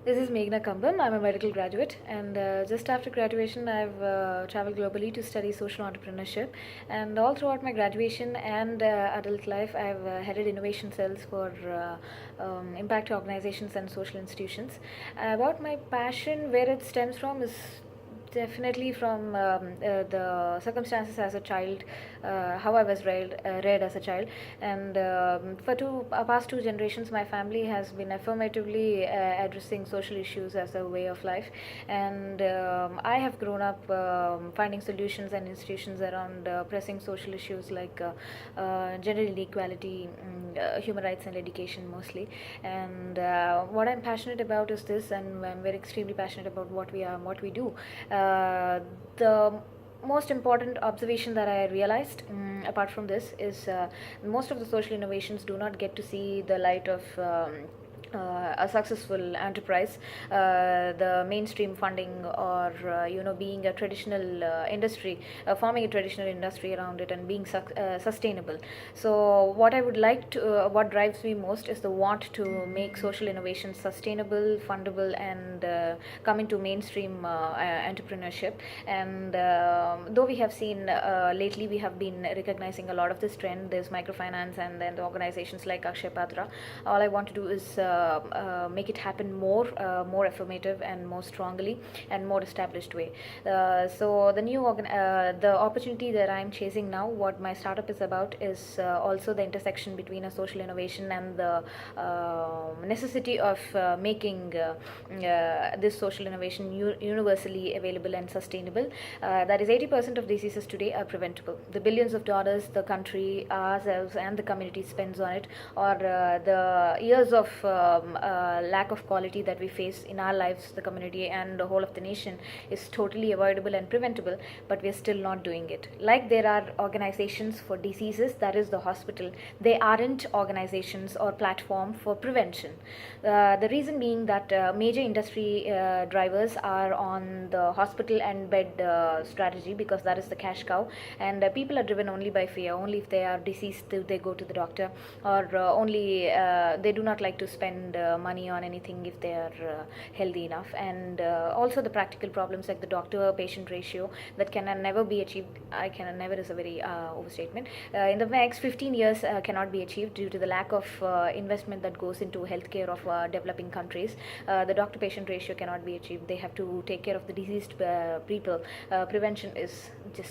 This is Meghana Kambham. I'm a medical graduate, and just after graduation, I've traveled globally to study social entrepreneurship. And all throughout my graduation and adult life, I've headed innovation cells for impact organizations and social institutions. About my passion, where it stems from, is definitely from the circumstances as a child, how I was reared as a child, and for past two generations, my family has been affirmatively addressing social issues as a way of life, and I have grown up finding solutions and institutions around pressing social issues like gender inequality, human rights, and education mostly. And what I'm passionate about is this, and I'm very extremely passionate about what we are and what we do. The most important observation that I realized, apart from this, is most of the social innovations do not get to see the light of a successful enterprise, the mainstream funding, or being a traditional industry, forming a traditional industry around it, and being sustainable. So what I would like to, what drives me most is the want to make social innovations sustainable, fundable, and come into mainstream entrepreneurship. And though we have seen lately, we have been recognizing a lot of this trend. There's microfinance, and then the organizations like Akshay Patra. All I want to do is make it happen more affirmative and more strongly and more established way. So the opportunity that I'm chasing now, what my startup is about, is also the intersection between a social innovation and the necessity of making this social innovation universally available and sustainable. That is 80% of diseases today are preventable. The billions of dollars the country, ourselves, and the community spends on it, or the years of lack of quality that we face in our lives, the community, and the whole of the nation, is totally avoidable and preventable, but we're still not doing it. Like there are organizations for diseases, that is the hospital. They aren't organizations or platform for prevention. The reason being that major industry drivers are on the hospital and bed strategy, because that is the cash cow, and people are driven only by fear. Only if they are deceased do they go to the doctor, or only they do not like to spend money on anything if they are healthy enough. And also the practical problems like the doctor patient ratio that can never be achieved. I can never is a very overstatement. In the next 15 years cannot be achieved due to the lack of investment that goes into healthcare of developing countries. The doctor patient ratio cannot be achieved. They have to take care of the diseased people. Prevention is just